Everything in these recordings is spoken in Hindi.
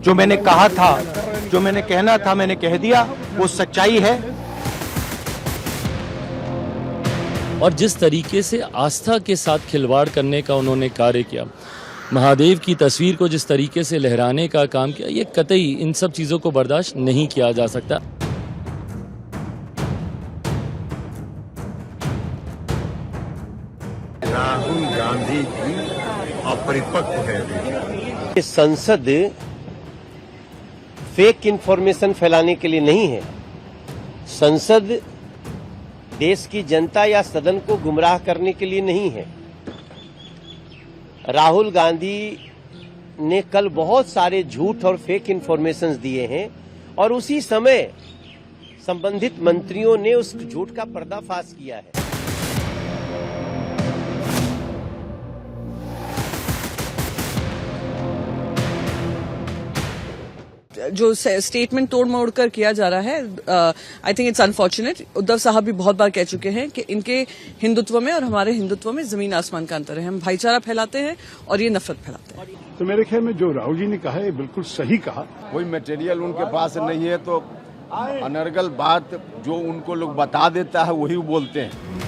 जो मैंने कहा था, जो मैंने कहना था, मैंने कह दिया, वो सच्चाई है। और जिस तरीके से आस्था के साथ खिलवाड़ करने का उन्होंने कार्य किया, महादेव की तस्वीर को जिस तरीके से लहराने का काम किया, ये कतई इन सब चीज़ों को बर्दाश्त नहीं किया जा सकता। राहुल गांधी जी अपरिपक्व है। संसद फेक इंफॉर्मेशन फैलाने के लिए नहीं है। संसद देश की जनता या सदन को गुमराह करने के लिए नहीं है। राहुल गांधी ने कल बहुत सारे झूठ और फेक इंफॉर्मेशंस दिए हैं और उसी समय संबंधित मंत्रियों ने उस झूठ का पर्दाफाश किया है। जो स्टेटमेंट तोड़ मोड़ कर किया जा रहा है, I think it's unfortunate. Uddhav साहब भी बहुत बार कह चुके हैं कि इनके हिंदुत्व में और हमारे हिंदुत्व में जमीन आसमान का अंतर है। हम भाईचारा फैलाते हैं और ये नफरत फैलाते हैं। तो मेरे ख्याल में जो राहुल जी ने कहा है बिल्कुल सही कहा। कोई मटेरियल उनके पास नहीं है तो अनर्गल बात जो उनको लोग बता देता है वही बोलते हैं।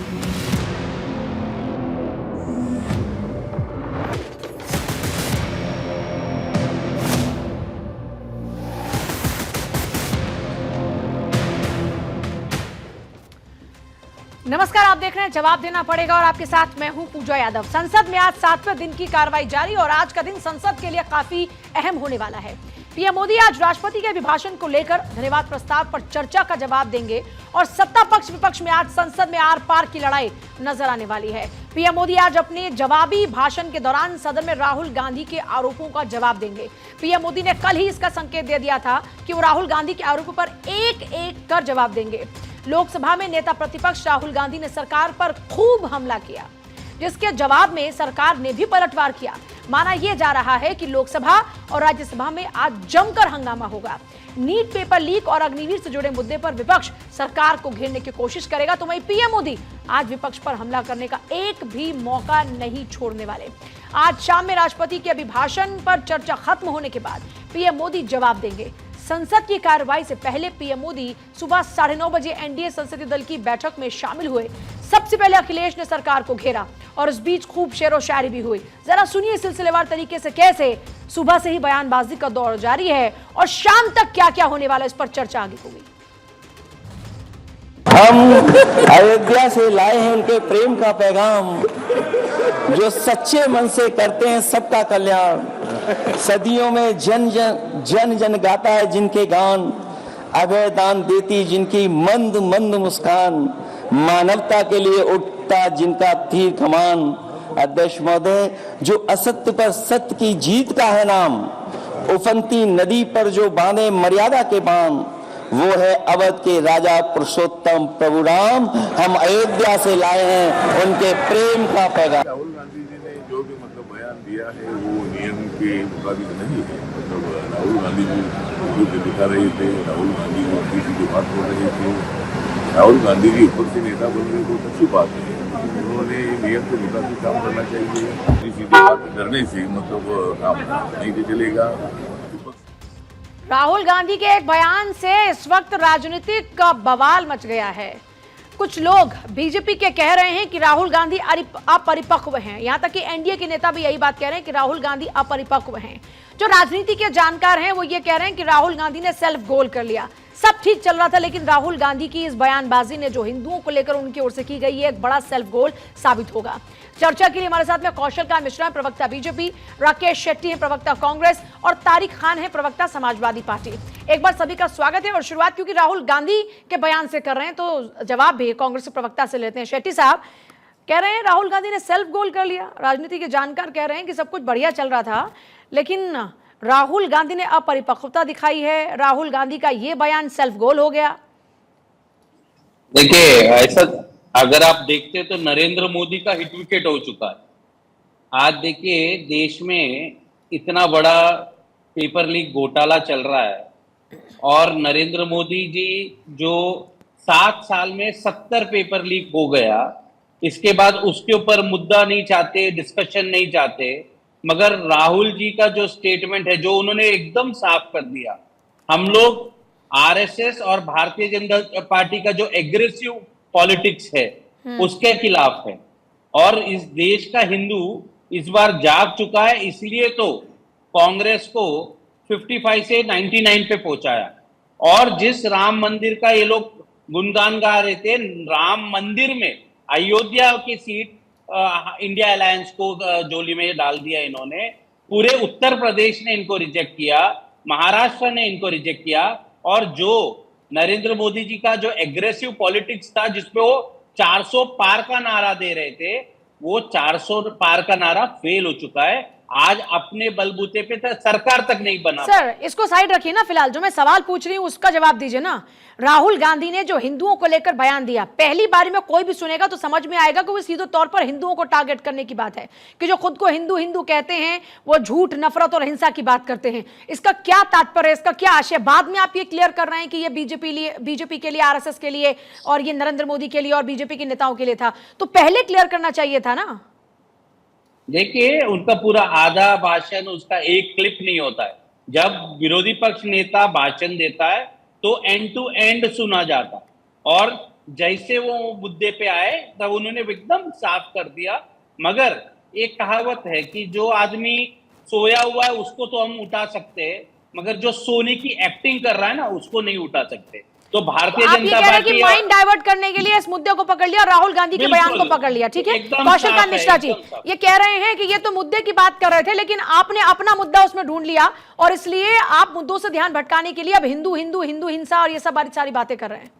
नमस्कार, आप देख रहे हैं जवाब देना पड़ेगा और आपके साथ मैं हूं पूजा यादव। संसद में आज 7वें दिन की कार्रवाई जारी और आज का दिन संसद के लिए काफी अहम होने वाला है। पीएम मोदी आज राष्ट्रपति के अभिभाषण को लेकर धन्यवाद प्रस्ताव पर चर्चा का जवाब देंगे और सत्ता पक्ष विपक्ष में आज संसद में आर पार की लड़ाई नजर आने वाली है। पीएम मोदी आज अपने जवाबी भाषण के दौरान सदन में राहुल गांधी के आरोपों का जवाब देंगे। पीएम मोदी ने कल ही इसका संकेत दे दिया था कि वो राहुल गांधी के आरोपों पर एक एक कर जवाब देंगे। लोकसभा में नेता प्रतिपक्ष राहुल गांधी ने सरकार पर खूब हमला किया, जिसके जवाब में सरकार ने भी पलटवार किया। माना यह जा रहा है कि लोकसभा और राज्यसभा में आज जमकर हंगामा होगा। नीट पेपर लीक और अग्निवीर से जुड़े मुद्दे पर विपक्ष सरकार को घेरने की कोशिश करेगा, तो वहीं पीएम मोदी आज विपक्ष पर हमला करने का एक भी मौका नहीं छोड़ने वाले। आज शाम में राष्ट्रपति के अभिभाषण पर चर्चा खत्म होने के बाद पीएम मोदी जवाब देंगे। संसद की कार्रवाई से पहले पीएम मोदी सुबह 9:30 बजे एनडीए संसदीय दल की बैठक में शामिल हुए। सबसे पहले अखिलेश ने सरकार को घेरा और इस बीच खूब शेरो शायरी भी हुई। जरा सुनिए सिलसिलेवार तरीके से कैसे सुबह से ही बयानबाजी का दौर जारी है और शाम तक क्या क्या होने वाला, इस पर चर्चा आगे होगी। हम अयोध्या से लाए हैं उनके प्रेम का पैगाम, जो सच्चे मन से करते हैं सबका कल्याण। सदियों में जन जन गाता है जिनके गान, अभय दान देती जिनकी मंद मंद मुस्कान, मानवता के लिए उठता जिनका तीर कमान। अध्यक्ष महोदय, जो असत्य पर सत्य की जीत का है नाम, उफनती नदी पर जो बांधे मर्यादा के बांध, वो है अवध के राजा पुरुषोत्तम प्रभु राम। हम अयोध्या से लाए हैं उनके प्रेम का पैगाम। राहुल गांधी जी ने जो भी बयान दिया है वो नियम के मुताबिक नहीं है। राहुल गांधी जी जो दिखा रहे थे, राहुल गांधी को किसी की बात कर रहे थे। राहुल गांधी जी ऊपर से नेता बन रहे बहुत अच्छी बात है। उन्होंने नियम के मुताबिक काम करना चाहिए। सीधी बात करने से काम नहीं तो चलेगा। राहुल गांधी के एक बयान से इस वक्त राजनीतिक का बवाल मच गया है। कुछ लोग बीजेपी के कह रहे हैं कि राहुल गांधी अपरिपक्व हैं। यहां तक कि एनडीए के नेता भी यही बात कह रहे हैं कि राहुल गांधी अपरिपक्व हैं। जो राजनीति के जानकार हैं वो ये कह रहे हैं कि राहुल गांधी ने सेल्फ गोल कर लिया, सब ठीक चल रहा था, लेकिन राहुल गांधी की इस बयानबाजी ने जो हिंदुओं को लेकर उनकी ओर से की गई है एक बड़ा सेल्फ गोल साबित होगा। चर्चा के लिए हमारे साथ में कौशल का मिश्रा है, प्रवक्ता बीजेपी, राकेश शेट्टी है, प्रवक्ता कांग्रेस, और तारिक खान है, प्रवक्ता समाजवादी पार्टी। एक बार सभी का स्वागत है और शुरुआत क्योंकि राहुल गांधी के बयान से कर रहे हैं तो जवाब भी कांग्रेस के प्रवक्ता से लेते हैं। शेट्टी साहब कह रहे हैं राहुल गांधी ने सेल्फ गोल कर लिया। राजनीति के जानकार कह रहे हैं कि सब कुछ बढ़िया चल रहा था, लेकिन राहुल गांधी ने अपरिपक्वता दिखाई है। राहुल गांधी का ये बयान सेल्फ गोल हो गया। देखिए, ऐसा अगर आप देखते तो नरेंद्र मोदी का हिट विकेट हो चुका है। आज देखिए देश में इतना बड़ा पेपर लीक घोटाला चल रहा है और नरेंद्र मोदी जी जो 7 साल में 70 पेपर लीक हो गया, इसके बाद उसके ऊपर मुद्दा नहीं चाहते, डिस्कशन नहीं चाहते, मगर राहुल जी का जो स्टेटमेंट है, जो उन्होंने एकदम साफ कर दिया, हम लोग आरएसएस और भारतीय जनता पार्टी का जो एग्रेसिव पॉलिटिक्स है उसके खिलाफ है। और इस देश का हिंदू इस बार जाग चुका है, इसलिए तो कांग्रेस को 55 से 99 पे पहुंचाया। और जिस राम मंदिर का ये लोग गुणगान गा रहे थे, राम मंदिर में अयोध्या की सीट इंडिया अलायंस को झोली में डाल दिया इन्होंने। पूरे उत्तर प्रदेश ने इनको रिजेक्ट किया, महाराष्ट्र ने इनको रिजेक्ट किया। और जो नरेंद्र मोदी जी का जो एग्रेसिव पॉलिटिक्स था, जिसपे वो 400 पार का नारा दे रहे थे, वो 400 पार का नारा फेल हो चुका है। आज अपने बलबूते पे सरकार तक नहीं बना। सर इसको साइड रखिए ना, फिलहाल जो मैं सवाल पूछ रही हूं उसका जवाब दीजिए ना। राहुल गांधी ने जो हिंदुओं को लेकर बयान दिया, पहली बारी में कोई भी सुनेगा तो समझ में आएगा कि वो सीधे तौर पर हिंदुओं को टारगेट करने की बात है, कि जो खुद को हिंदू हिंदू कहते हैं वो झूठ, नफरत और हिंसा की बात करते हैं। इसका क्या तात्पर्य है, इसका क्या आशय? बाद में आप ये क्लियर कर रहे हैं कि ये बीजेपी के लिए, आरएसएस के लिए और ये नरेंद्र मोदी के लिए और बीजेपी के नेताओं के लिए था, तो पहले क्लियर करना चाहिए था ना। देखिए, उनका पूरा आधा भाषण, उसका एक क्लिप नहीं होता है। जब विरोधी पक्ष नेता भाषण देता है तो एंड टू एंड सुना जाता, और जैसे वो मुद्दे पे आए तब उन्होंने एकदम साफ कर दिया। मगर एक कहावत है कि जो आदमी सोया हुआ है उसको तो हम उठा सकते हैं, मगर जो सोने की एक्टिंग कर रहा है ना, उसको नहीं उठा सकते। तो Bharatiya Janata party mind divert करने के लिए इस मुद्दे को पकड़ लिया, राहुल गांधी के बयान को पकड़ लिया, ठीक है। कौशल कांत मिश्रा जी ये कह रहे हैं कि ये तो मुद्दे की बात कर रहे थे, लेकिन आपने अपना मुद्दा उसमें ढूंढ लिया और इसलिए आप मुद्दों से ध्यान भटकाने के लिए अब हिंदू हिंदू हिंदू हिंसा और ये सब सारी बातें कर रहे हैं।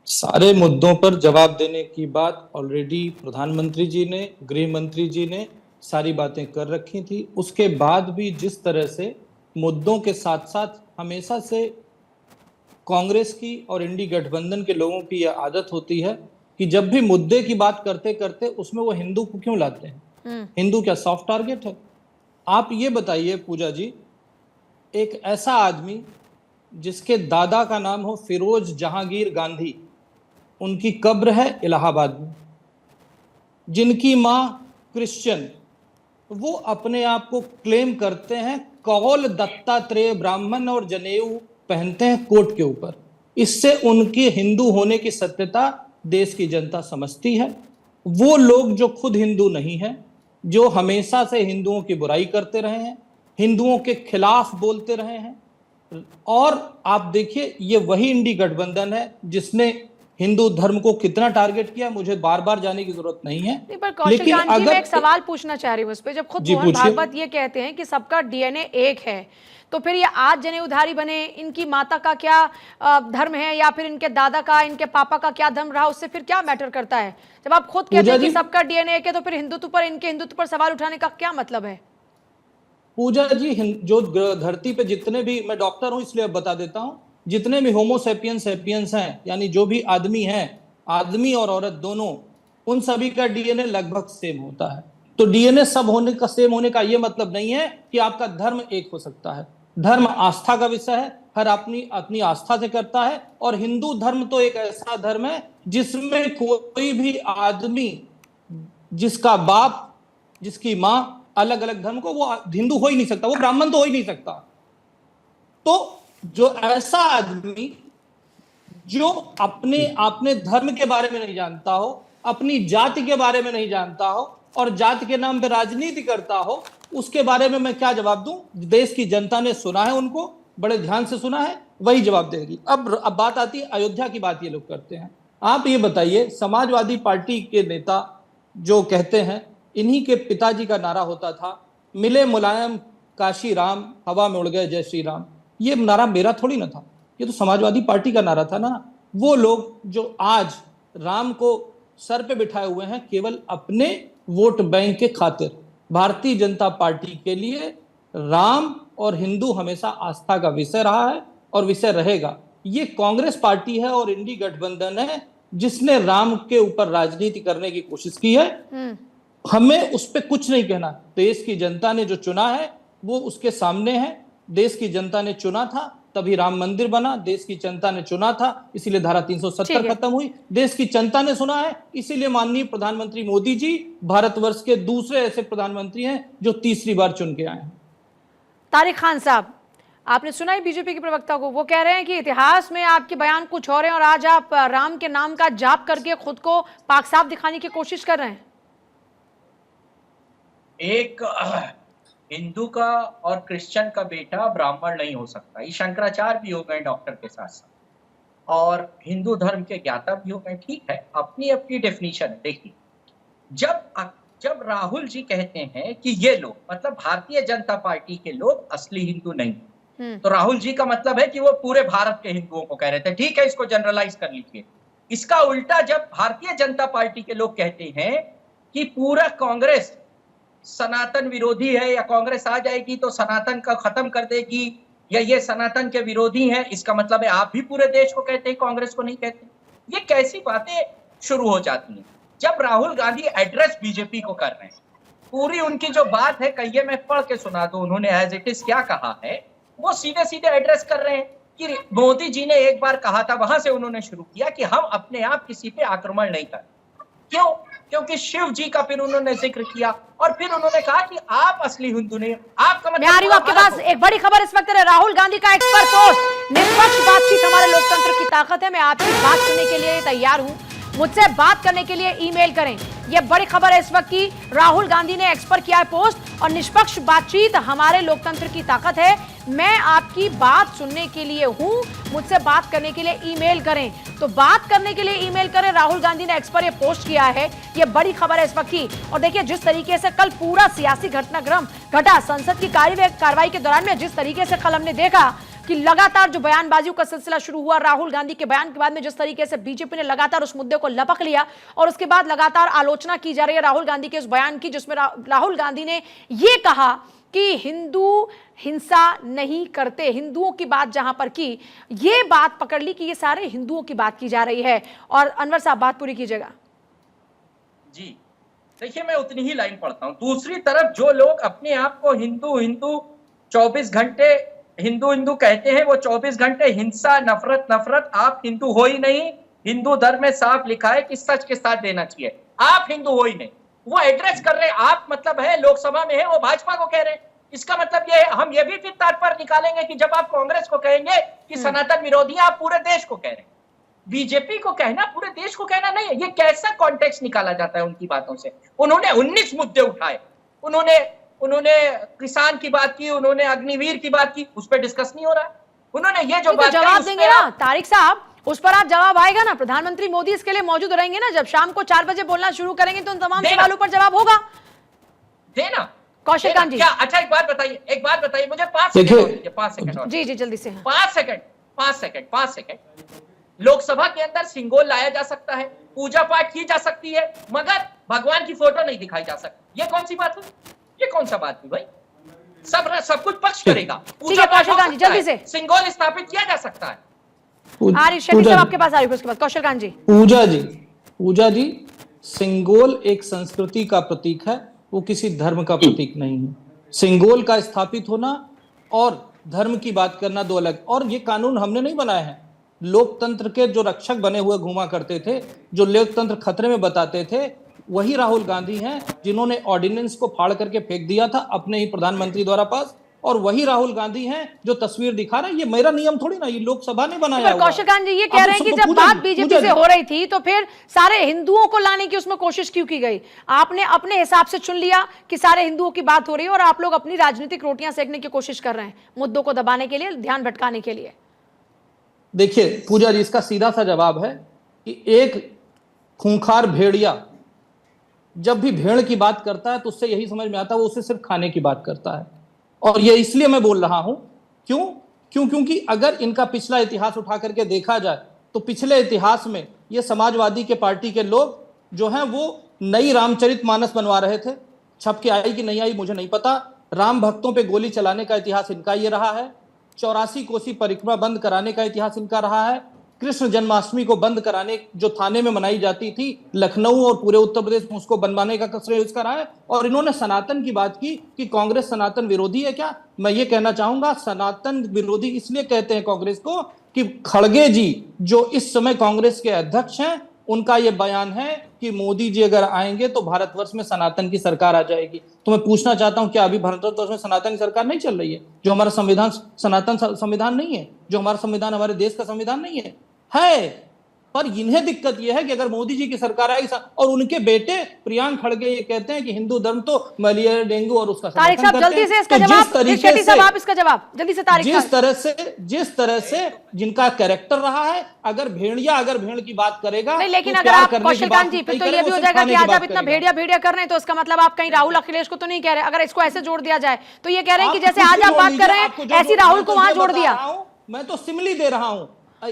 सारे मुद्दों पर जवाब देने की बात ऑलरेडी प्रधानमंत्री जी ने, गृह मंत्री जी ने सारी बातें कर रखी थी। उसके बाद भी जिस तरह से मुद्दों के साथ साथ हमेशा से कांग्रेस की और इंडी गठबंधन के लोगों की यह आदत होती है कि जब भी मुद्दे की बात करते करते उसमें वो हिंदू को क्यों लाते हैं। हिंदू क्या सॉफ्ट टारगेट है? आप ये बताइए पूजा जी, एक ऐसा आदमी जिसके दादा का नाम हो फिरोज जहांगीर गांधी, उनकी कब्र है इलाहाबाद में, जिनकी मां क्रिश्चियन, वो अपने आप को क्लेम करते हैं कौल दत्तात्रेय ब्राह्मण और जनेऊ पहनते हैं कोट के ऊपर। इससे उनके हिंदू होने की सत्यता देश की जनता समझती है। वो लोग जो खुद हिंदू नहीं है, जो हमेशा से हिंदुओं की बुराई करते रहे हैं, हिंदुओं के खिलाफ बोलते रहे हैं। और आप देखिए, ये वही इंडी गठबंधन है जिसने हिंदू धर्म को कितना टारगेट किया, मुझे बार बार जाने की जरूरत नहीं है। लेकिन अगर मैं एक सवाल पूछना चाह रही हूँ उस पर, जब खुद मोहन भागवत ये कहते हैं कि सबका डीएनए एक है, तो फिर ये आज जनेऊधारी बने, इनकी माता का क्या धर्म है या फिर इनके दादा का, इनके पापा का क्या धर्म रहा, उससे फिर क्या मैटर करता है? जब आप खुद कहते हैं कि सबका डीएनए एक है, तो फिर हिंदुत्व पर, इनके हिंदुत्व पर सवाल उठाने का क्या मतलब है? पूजा जी, जो धरती पे जितने भी, मैं डॉक्टर हूं इसलिए बता देता हूं, जितने भी होमोसेपियंस हैं, यानी जो भी आदमी हैं, आदमी और औरत दोनों, उन सभी का डीएनए लगभग सेम होता है। तो डीएनए सब होने का, सेम होने का ये मतलब नहीं है कि आपका धर्म एक हो सकता है। धर्म आस्था का विषय है, हर अपनी आस्था से करता है। और हिंदू धर्म तो एक ऐसा धर्म है जिसमें कोई भी आदमी जिसका बाप, जिसकी मां अलग अलग धर्म को, वो हिंदू हो ही नहीं सकता, वो ब्राह्मण तो हो ही नहीं सकता। तो जो ऐसा आदमी जो अपने धर्म के बारे में नहीं जानता हो, अपनी जाति के बारे में नहीं जानता हो और जाति के नाम पे राजनीति करता हो, उसके बारे में मैं क्या जवाब दूं? देश की जनता ने सुना है, उनको बड़े ध्यान से सुना है, वही जवाब देगी। अब बात आती है अयोध्या की, बात ये लोग करते हैं। आप ये बताइए, समाजवादी पार्टी के नेता जो कहते हैं, इन्हीं के पिताजी का नारा होता था, मिले मुलायम काशी राम, हवा में उड़ गए जय श्री राम। ये नारा मेरा थोड़ी ना था, ये तो समाजवादी पार्टी का नारा था ना। वो लोग जो आज राम को सर पे बिठाए हुए हैं केवल अपने वोट बैंक के खातिर, भारतीय जनता पार्टी के लिए राम और हिंदू हमेशा आस्था का विषय रहा है और विषय रहेगा। ये कांग्रेस पार्टी है और इंडी गठबंधन है जिसने राम के ऊपर राजनीति करने की कोशिश की है। हमें उस पर कुछ नहीं कहना। देश की जनता ने जो चुना है वो उसके सामने है। देश की जनता ने चुना था तभी राम मंदिर बना, देश की जनता ने चुना था, इसीलिए धारा 370 खत्म हुई, देश की जनता ने सुना है, इसीलिए माननीय प्रधानमंत्री मोदी जी भारतवर्ष के दूसरे ऐसे प्रधानमंत्री हैं जो तीसरी बार चुन के आए हैं। तारिक खान साहब, आपने सुना ही बीजेपी के प्रवक्ता को, वो कह रहे हैं कि इतिहास में आपके बयान कुछ और हैं और आज आप राम के नाम का जाप करके खुद को पाक साफ दिखाने की कोशिश कर रहे हैं। एक हिंदू का और क्रिश्चियन का बेटा ब्राह्मण नहीं हो सकता। ये शंकराचार्य भी हो गए डॉक्टर के साथ साथ, और हिंदू धर्म के ज्ञाता भी हो गए। ठीक है, अपनी अपनी डेफिनेशन है। देखिए, जब राहुल जी कहते हैं कि ये लोग, मतलब भारतीय जनता पार्टी के लोग असली हिंदू नहीं, तो राहुल जी का मतलब है कि वो पूरे भारत के हिंदुओं को कह रहे थे। ठीक है, इसको जनरलाइज कर लीजिए। इसका उल्टा जब भारतीय जनता पार्टी के लोग कहते हैं कि पूरा कांग्रेस सनातन विरोधी है, या कांग्रेस आ जाएगी तो सनातन का खत्म कर देगी, या ये सनातन के विरोधी हैं, इसका मतलब है आप भी पूरे देश को कहते हैं, कांग्रेस को नहीं कहते। ये कैसी बातें शुरू हो जाती हैं। जब राहुल गांधी एड्रेस बीजेपी को कर रहे हैं, पूरी उनकी जो बात है, कहिए मैं पढ़ के सुना दूं उन्होंने एज इट इज क्या कहा है, वो सीधे सीधे एड्रेस कर रहे हैं कि मोदी जी ने एक बार कहा था, वहां से उन्होंने शुरू किया कि हम अपने आप किसी पे आक्रमण नहीं करते। क्यों? क्योंकि शिव जी का फिर उन्होंने जिक्र किया, और फिर उन्होंने कहा कि आप असली हिंदू नहीं। आपका मतलब, मैं आ रही हूं आपके पास। एक बड़ी खबर इस वक्त है, राहुल गांधी का एक्सपर्ट पोस्ट, निष्पक्ष बातचीत हमारे लोकतंत्र की ताकत है। मैं आपकी बात सुनने के लिए तैयार हूं, मुझसे बात करने के लिए ईमेल करें। यह बड़ी खबर है इस वक्त की, राहुल गांधी ने एक्सपर्ट किया है पोस्ट, और निष्पक्ष बातचीत हमारे लोकतंत्र की ताकत है। मैं आपकी बात सुनने के लिए हूं, मुझसे बात करने के लिए ईमेल करें। तो बात करने के लिए ईमेल करें। राहुल गांधी ने एक्सपर्ट ये पोस्ट किया है, ये बड़ी खबर है इस वक्त की। और देखिए, जिस तरीके से कल पूरा सियासी घटनाक्रम घटा संसद की कार्रवाई के दौरान में, जिस तरीके से कल हमने देखा कि लगातार जो बयानबाजियों का सिलसिला शुरू हुआ, राहुल गांधी के बयान के बाद में जिस तरीके से बीजेपी ने लगातार उस मुद्दे को लपक लिया, और उसके बाद लगातार आलोचना की जा रही है राहुल गांधी के उस बयान की, जिसमें राहुल गांधी ने यह कहा कि हिंदू हिंसा नहीं करते। हिंदुओं की बात जहां पर की, ये बात पकड़ ली कि ये सारे हिंदुओं की बात की जा रही है। और अनवर साहब, बात पूरी कीजिएगा। जी देखिए, मैं उतनी ही लाइन पढ़ता हूं। दूसरी तरफ जो लोग अपने आप को हिंदू 24 घंटे हिंदू कहते हैं, वो 24 घंटे हिंसा, नफरत। आप हिंदू हो ही नहीं। हिंदू धर्म में साफ लिखा है कि सच के साथ देना चाहिए। आप हिंदू हो ही नहीं, वो एड्रेस कर रहे हैं। आप मतलब है लोकसभा में है, वो भाजपा को कह रहे हैं। इसका मतलब ये है, हम ये भी फिर तात्पर्य निकालेंगे कि जब आप कांग्रेस को कहेंगे कि सनातन विरोधी, आप पूरे देश को कह रहे हैं। बीजेपी को कहना पूरे देश को कहना नहीं है। ये कैसा कॉन्टेक्स्ट निकाला जाता है उनकी बातों से। उन्होंने 19 मुद्दे उठाए, उन्होंने किसान की बात की, उन्होंने अग्निवीर की बात की, उस पर डिस्कस नहीं हो रहा। उन्होंने ये जो बात जवाब देंगे ना तारिक साहब, उस पर आप जवाब आएगा ना। प्रधानमंत्री मोदी इसके लिए मौजूद रहेंगे ना। जब शाम को 4 बजे बोलना शुरू करेंगे तो उन तमाम सवालों पर जवाब होगा। देना कौशिक जी, क्या? अच्छा, एक बात बताइए मुझे, 5 सेकंड। 5 सेकंड जी जल्दी से। 5 सेकंड। लोकसभा के अंदर सिंगोल लाया जा सकता है, पूजा पाठ की जा सकती है, मगर भगवान की फोटो नहीं दिखाई जा सकती। ये कौन सी बात हुई? ये कौन सा बात हुई भाई? सब कुछ पक्ष करेगा। पूजा पाठ जल्दी से, सिंगोल स्थापित किया जा सकता है। आपके पास आ रही है उसके बाद कौशल जी। पूजा जी, सिंगोल एक संस्कृति का प्रतीक है, वो किसी धर्म का प्रतीक नहीं है। सिंगोल का स्थापित होना और धर्म की बात करना दो अलग। और ये कानून हमने नहीं बनाए हैं। लोकतंत्र के जो रक्षक बने हुए घुमा करते थे, जो लोकतंत्र खतरे में बताते थे, वही राहुल गांधी हैं जिन्होंने ऑर्डिनेंस को फाड़ करके फेंक दिया था अपने ही प्रधानमंत्री द्वारा पास। और वही राहुल गांधी हैं जो तस्वीर दिखा रहे हैं। ये मेरा नियम थोड़ी ना, ये लोकसभा ने बनाया हुआ है। कौशिक जी ये कह रहे हैं कि जब बात बीजेपी से हो रही थी तो फिर सारे हिंदुओं को लाने की उसमें कोशिश क्यों की गई? आपने अपने हिसाब से चुन लिया कि सारे हिंदुओं की बात हो रही है और आप लोग अपनी राजनीतिक रोटियां सेकने की कोशिश कर रहे हैं, मुद्दों को दबाने के लिए, ध्यान भटकाने के लिए। देखिए पूजा जी, इसका सीधा सा जवाब है कि एक खूंखार भेड़िया जब भी भेड़ की बात करता है तो उससे यही समझ में आता है वो उसे सिर्फ खाने की बात करता है। और ये इसलिए मैं बोल रहा हूं, क्योंकि अगर इनका पिछला इतिहास उठा करके देखा जाए तो पिछले इतिहास में ये समाजवादी के पार्टी के लोग जो हैं वो नई रामचरितमानस बनवा रहे थे। छप के आई कि नहीं आई मुझे नहीं पता। राम भक्तों पे गोली चलाने का इतिहास इनका ये रहा है। 84 कोसी परिक्रमा बंद कराने का इतिहास इनका रहा है। कृष्ण जन्माष्टमी को बंद कराने, जो थाने में मनाई जाती थी लखनऊ और पूरे उत्तर प्रदेश में, उसको बनवाने का श्रेय उसका रहा है। और इन्होंने सनातन की बात की कि कांग्रेस सनातन विरोधी है क्या। मैं ये कहना चाहूंगा, सनातन विरोधी इसलिए कहते हैं कांग्रेस को कि खड़गे जी जो इस समय कांग्रेस के अध्यक्ष हैं, उनका यह बयान है कि मोदी जी अगर आएंगे तो भारतवर्ष में सनातन की सरकार आ जाएगी। तो मैं पूछना चाहता हूं, क्या अभी भारतवर्ष में सनातन की सरकार नहीं चल रही है? जो हमारा संविधान सनातन संविधान नहीं है, जो हमारा संविधान हमारे देश का संविधान नहीं है? पर इन्हें दिक्कत यह है कि अगर मोदी जी की सरकार आएगी, और उनके बेटे प्रियांक खड़गे ये कहते हैं कि हिंदू धर्म तो मलेरिया, डेंगू और उसका तारिक साहब जल्दी से इसका जवाब, शेट्टी साहब आप इसका जवाब जल्दी से। तारिक जिस तरह से जिनका कैरेक्टर रहा है, अगर भेड़ की बात करेगा नहीं, लेकिन अगर आप कौशलकांत जी, फिर तो ये भी हो जाएगा कि आज आप इतना भेड़िया कर रहे हैं तो इसका मतलब आप कहीं राहुल अखिलेश को तो नहीं कह रहे। अगर इसको ऐसे जोड़ दिया जाए तो ये कह रहे हैं कि जैसे आज आप बात कर रहे हैं ऐसी राहुल को वहां जोड़ दिया। मैं तो सिमली दे रहा हूं,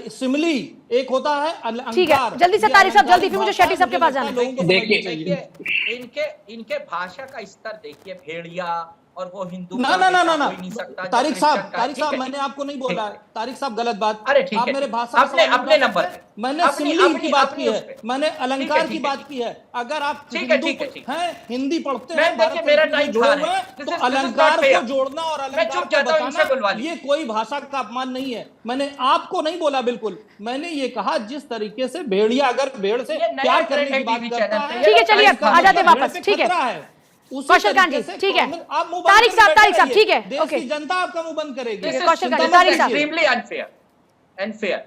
सिमली एक होता है अलंकार। ठीक है, जल्दी से तारिक साहब, जल्दी, फिर मुझे शेट्टी साहब के पास जाना है। देखिए इनके भाषा का स्तर देखिए, भेड़िया और वो हिंदू ना तारिक साहब मैंने आपको नहीं बोला है, तारिक साहब गलत बात। अरे ठीक है, आप मेरे भाषा अपने नंबर, मैंने सिमली की बात की है, मैंने अलंकार की बात की है। अगर आप हिंदी पढ़ते हैं, मेरा टाइम तो अलंकार को जोड़ना और अलंकार को बताना ये कोई भाषा का अपमान नहीं है। मैंने आपको नहीं बोला, बिल्कुल मैंने ये कहा जिस तरीके से भेड़िया अगर भेड़ से प्यार करने की बात करता है। ठीक है, चलिए आ जाते वापस। ठीक है कौशलकांत जी, ठीक है। तारिक साहब ठीक है, ओके। जनता आपका मुंह बंद करेगी। कौशलकांत जी, तारिक साहब एक्सट्रीमली अनफेयर।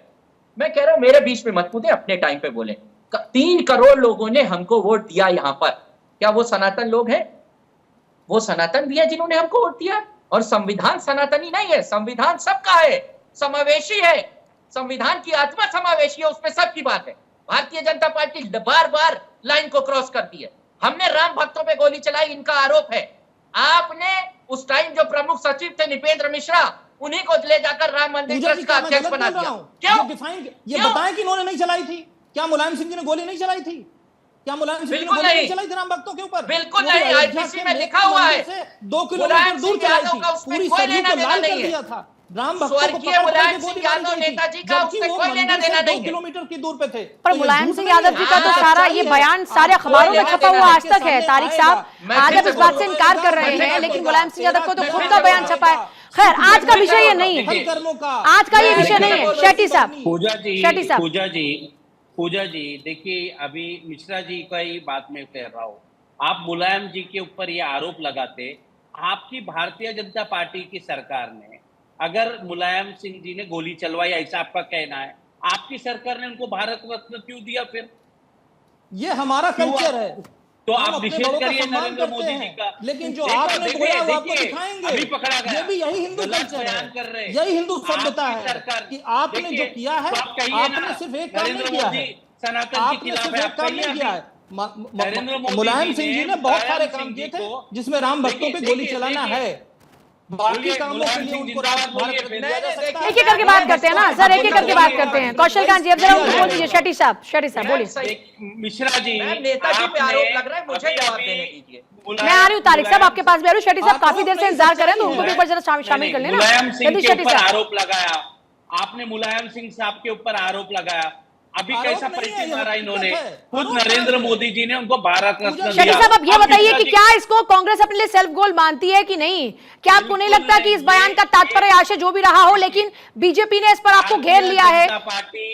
मैं कह रहा हूं मेरे बीच में मत कूदे, अपने टाइम पे बोले। 3 करोड़ लोगों ने हमको वोट दिया यहां पर, क्या वो सनातन लोग हैं? वो सनातन भी है जिन्होंने हमको वोट दिया। और संविधान सनातनी नहीं है, संविधान सबका है, समावेशी है। संविधान की आत्मा समावेशी है, उसमें सबकी बात है। भारतीय जनता पार्टी बार बार लाइन को क्रॉस करती है। हमने राम भक्तों पे गोली चलाई, इनका आरोप है। आपने उस टाइम जो प्रमुख सचिव थे निपेंद्र मिश्रा, उन्हीं को ले जाकर राम मंदिर ट्रस्ट का अध्यक्ष बना दिया। क्यों? ये बताएं कि इन्होंने नहीं चलाई थी? क्या मुलायम सिंह जी ने गोली नहीं चलाई थी? क्या मुलायम सिंह जी ने गोली नहीं चलाई थी राम भक्तों के ऊपर? बिल्कुल नहीं, आईपीसी में लिखा हुआ है। 2 किलोमीटर दूर चलाई थी, पूरी सरयू को लाल कर दिया था। राम स्वर्गीय मुलायम सिंह यादव नेताजी का उससे कोई लेना देना नहीं है। 2 किलोमीटर की दूर पे थे। पर मुलायम सिंह यादव जी का तो सारा ये बयान सारे अखबारों में छपा हुआ आज तक है। तारिक साहब आज आप इस बात से इनकार कर रहे हैं, लेकिन मुलायम सिंह यादव को तो खुद का बयान छपा है। खैर, आज का विषय ये नहीं है, आज का ये विषय नहीं है। शेट्टी साहब, पूजा जी देखिए, अभी मिश्रा जी का ही बात मैं कह रहा हूँ। आप मुलायम जी के ऊपर ये आरोप लगाते, आपकी भारतीय जनता पार्टी की सरकार ने अगर मुलायम सिंह जी ने गोली चलवाई, ऐसा आपका कहना है, आपकी सरकार ने उनको भारत रत्न क्यों दिया? फिर ये हमारा कल्चर है, तो आप निषेध करिए नरेंद्र मोदी जी का। लेकिन जो आपने बोला वो आपको दिखाएंगे, अभी पकड़ा गया। ये भी यही हिंदू कल्चर है, यही हिंदू सभ्यता है कि आपने जो किया है, आपने सिर्फ एक काम नहीं किया है, सनातन के खिलाफ नहीं किया है। मुलायम सिंह जी ने बहुत सारे काम किए थे जिसमें राम भक्तों पे गोली चलाना है। बाकी कामों के लिए उनको एक एक करके बात करते हैं ना सर, एक एक करके बात करते हैं। कौशलकांत जी अब जरा उनको बोल दीजिए। शेट्टी साहब बोलिए। मिश्रा जी, नेताजी पे आरोप लग रहा है, मुझे जवाब देने दीजिए। मैं आ रही हूँ, तारिक साहब आपके पास भी आ रही हूँ। शेट्टी साहब काफी देर से इंतजार कर रहे हैं, तो उनको भी ऊपर जरा शामिल कर लेना। मुलायम सिंह के ऊपर आरोप लगाया आपने, मुलायम सिंह साहब के ऊपर आरोप लगाया। अभी कैसा परिचय मारा इन्होंने? खुद नरेंद्र मोदी जी ने उनको भारत रत्न दिया। शेट्टी साहब अब ये बताइए कि क्या इसको कांग्रेस अपने लिए सेल्फ गोल मानती है कि नहीं? क्या आपको नहीं लगता कि इस बयान का तात्पर्य आशय जो भी रहा हो, लेकिन बीजेपी ने इस पर आपको घेर लिया है? पार्टी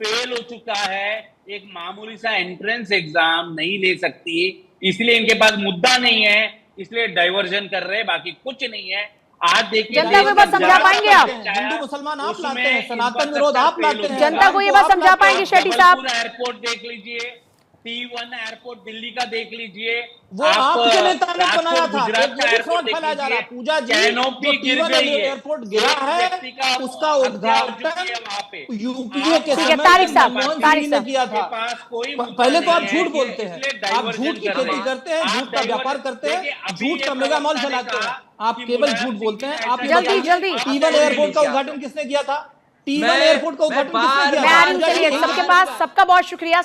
फेल हो चुका है, एक मामूली सा एंट्रेंस एग्जाम नहीं ले सकती, इसलिए इनके पास मुद्दा नहीं है, इसलिए डाइवर्जन कर रहे हैं, बाकी कुछ नहीं है। आज देखिए जनता को ये बात समझा पाएंगे आप? हिंदू मुसलमान आप लाते हैं, सनातन विरोध आप लाते हैं, जनता को ये बात समझा पाएंगे शेट्टी साहब? एयरपोर्ट देख लीजिए, T1 एयरपोर्ट दिल्ली का देख लीजिए, वो आपके नेता ने बनाया था। गुजरात का एयरपोर्ट फैलाया जा रहा है। पूजा जी, कैनोपी गिर गई है, एयरपोर्ट गिरा है, उसका उद्घाटन यूपीए के समय तारिक साहब ने किया था। पहले तो आप झूठ बोलते हैं, आप झूठ की खेती करते हैं, झूठ का व्यापार करते हैं, झूठ का मेगा मॉल चलाते हैं, आप केवल झूठ बोलते हैं। आप जल्दी T1 एयरपोर्ट का उद्घाटन किसने किया था? T1 एयरपोर्ट का उद्घाटन किसने किया था? सबके पास, सबका बहुत शुक्रिया।